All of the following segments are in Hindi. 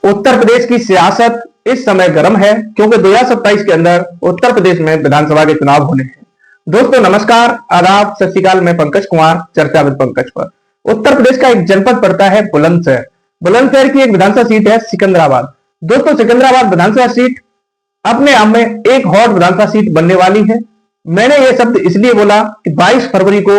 उत्तर प्रदेश की सियासत इस समय गर्म है क्योंकि 2027 के अंदर उत्तर प्रदेश में विधानसभा के चुनाव होने हैं। दोस्तों नमस्कार, आदाब, सत श्री अकाल। मैं पंकज कुमार, चर्चा विद पंकज पर। उत्तर प्रदेश का एक जनपद पड़ता है बुलंदशहर। बुलंदशहर की एक विधानसभा सीट है सिकंदराबाद। दोस्तों सिकंदराबाद विधानसभा सीट अपने आप में एक हॉट विधानसभा सीट बनने वाली है। मैंने ये शब्द इसलिए बोला कि 22 फरवरी को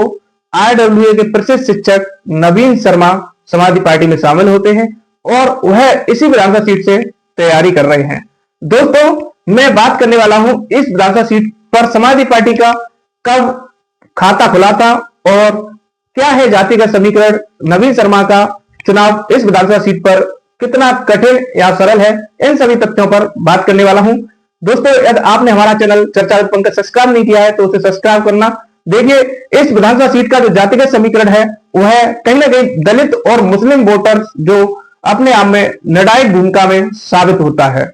आईडब्ल्यूए के प्रसिद्ध शिक्षक नवीन शर्मा समाजवादी पार्टी में शामिल होते हैं और वह इसी विधानसभा सीट से तैयारी कर रहे हैं। दोस्तों मैं बात करने वाला हूं इस विधानसभा सीट पर समाजवादी पार्टी का कब खाता खुला था और क्या है जातिगत समीकरण, नवीन शर्मा का चुनाव इस विधानसभा सीट पर कितना कठिन या सरल है, इन सभी तथ्यों पर बात करने वाला हूं। दोस्तों यदि आपने हमारा चैनल चर्चा विद पंकज सब्सक्राइब नहीं किया है तो उसे सब्सक्राइब करना। देखिए इस विधानसभा सीट का जो जातिगत समीकरण है वह कहीं ना कहीं दलित और मुस्लिम वोटर्स जो अपने आप में निर्णायक भूमिका में साबित होता है।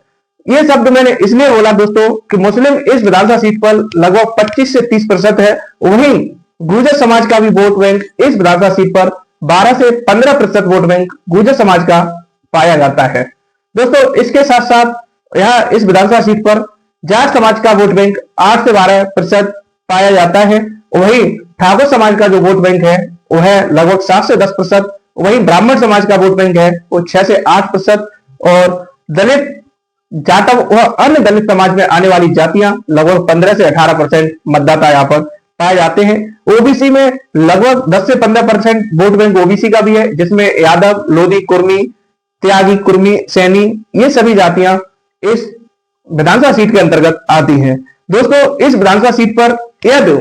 यह शब्द मैंने इसलिए बोला दोस्तों कि मुस्लिम इस विधानसभा सीट पर लगभग 25 से 30% है। वहीं गुर्जर समाज का भी वोट बैंक इस विधानसभा सीट पर 12 से 15% वोट बैंक गुर्जर समाज का पाया जाता है। दोस्तों इसके साथ साथ यहाँ इस विधानसभा सीट पर जाट समाज का वोट बैंक 8 से 12% पाया जाता है। वहीं ठाकुर समाज का जो वोट बैंक है वह लगभग 7 से 10%। वहीं ब्राह्मण समाज का वोट बैंक है वो 6 से 8% और दलित जाटव व अन्य दलित समाज में आने वाली जातियां लगभग 15 से 18% मतदाता यहाँ पर पाए जाते हैं। ओबीसी में लगभग 10 से 15% वोट बैंक ओबीसी का भी है, जिसमें यादव, लोधी, कुर्मी, त्यागी, कुर्मी, सैनी ये सभी जातियां इस विधानसभा सीट के अंतर्गत आती हैं। दोस्तों इस विधानसभा सीट पर यदि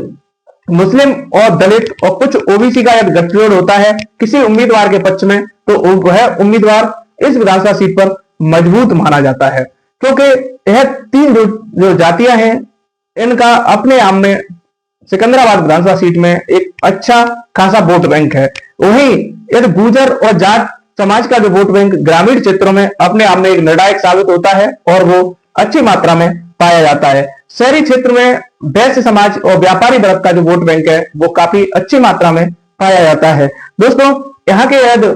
मुस्लिम और दलित और कुछ ओबीसी का यदि गठजोड़ होता है किसी उम्मीदवार के पक्ष में तो वह उम्मीदवार इस विधानसभा सीट पर मजबूत माना जाता है, क्योंकि यह तीन जो जातियां हैं इनका अपने आप में सिकंदराबाद विधानसभा सीट में एक अच्छा खासा वोट बैंक है। वहीं यदि गुर्जर और जाट समाज का जो वोट बैंक ग्रामीण क्षेत्रों में अपने आप में एक निर्णायक साबित होता है और वो अच्छी मात्रा में पाया जाता है। शहरी क्षेत्र में वैश्य समाज और व्यापारी वर्ग का जो वोट बैंक है वो काफी अच्छी मात्रा में पाया जाता है। दोस्तों यहाँ के यदि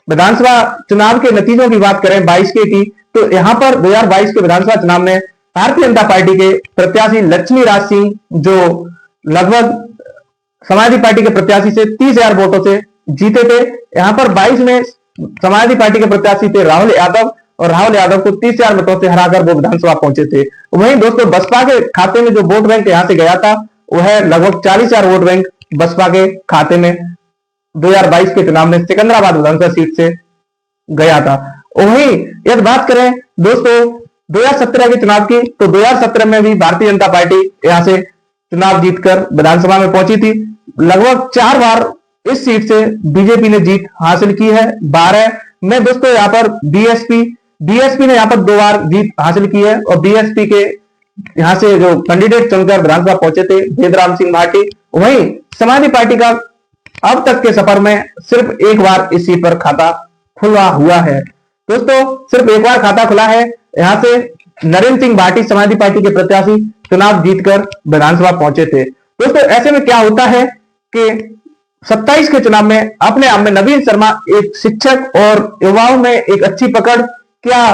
विधानसभा चुनाव के नतीजों की बात करें 22 की तो यहाँ पर 2022 के विधानसभा चुनाव में भारतीय जनता पार्टी के प्रत्याशी लक्ष्मी राज सिंह जो लगभग समाजवादी पार्टी के प्रत्याशी से 30,000 वोटों से जीते थे। यहाँ पर 22 में समाजवादी पार्टी के प्रत्याशी थे राहुल यादव और राहुल यादव को 30,000 वोटों से हराकर वो विधानसभा पहुंचे थे। वहीं दोस्तों बसपा के खाते में जो वोट बैंक यहाँ से गया था वह लगभग 40,000 वोट बैंक बसपा के खाते में 2022 के चुनाव में सिकंदराबाद विधानसभा सीट से गया था। वहीं यदि बात करें दोस्तों 2017 के चुनाव की तो 2017 में भी भारतीय जनता पार्टी यहाँ से चुनाव जीतकर विधानसभा में पहुंची थी। लगभग 4 बार इस सीट से बीजेपी ने जीत हासिल की है। 12 में दोस्तों यहाँ पर बीएसपी ने यहाँ पर 2 बार जीत हासिल की है और बीएसपी के यहाँ से जो कैंडिडेट चुनकर विधानसभा पहुंचे थे वेदराम सिंह भाटी। वहीं समाजवादी पार्टी का अब तक के सफर में सिर्फ एक बार इस सीट पर खाता खुला हुआ है। दोस्तों सिर्फ एक बार खाता खुला है। यहाँ से नरेंद्र सिंह भाटी समाजवादी पार्टी के प्रत्याशी चुनाव जीतकर विधानसभा पहुंचे थे। दोस्तों ऐसे में क्या होता है कि 27 के चुनाव में अपने आप में नवीन शर्मा एक शिक्षक और युवाओं में एक अच्छी पकड़ क्या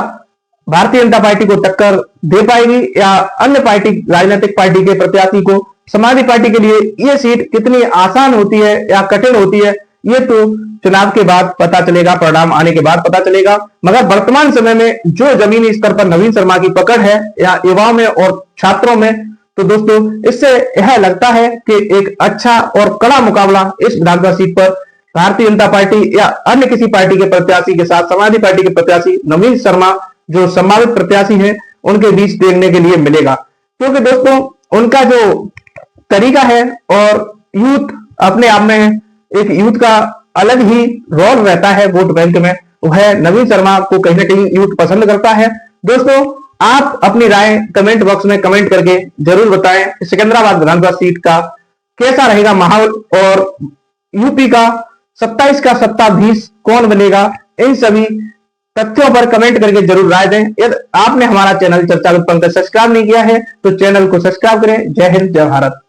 भारतीय जनता पार्टी को टक्कर दे पाएगी या अन्य पार्टी राजनीतिक पार्टी के प्रत्याशी को समाजवादी पार्टी के लिए यह सीट कितनी आसान होती है या कठिन होती है, ये तो चुनाव के बाद पता चलेगा, परिणाम आने के बाद पता चलेगा। मगर वर्तमान समय में जो जमीनी स्तर पर नवीन शर्मा की पकड़ है या युवाओं में और छात्रों में, तो दोस्तों इससे यह लगता है कि एक अच्छा और कड़ा मुकाबला इस विधानसभा सीट पर भारतीय जनता पार्टी या अन्य किसी पार्टी के प्रत्याशी के साथ समाजवादी पार्टी के प्रत्याशी नवीन शर्मा जो संभावित प्रत्याशी हैं उनके बीच देखने के लिए मिलेगा। क्योंकि दोस्तों उनका जो तरीका है और यूथ अपने आप में एक यूथ का अलग ही रोल रहता है वोट बैंक में, वह नवीन शर्मा को कहीं ना कहीं यूथ पसंद करता है। दोस्तों आप अपनी राय कमेंट बॉक्स में कमेंट करके जरूर बताएं सिकंदराबाद विधानसभा सीट का कैसा रहेगा माहौल और यूपी का 27 का सत्ताधीश कौन बनेगा, इन सभी तथ्यों पर कमेंट करके जरूर राय दें। यदि आपने हमारा चैनल चर्चा विद पंकज सब्सक्राइब नहीं किया है तो चैनल को सब्सक्राइब करें। जय हिंद, जय भारत।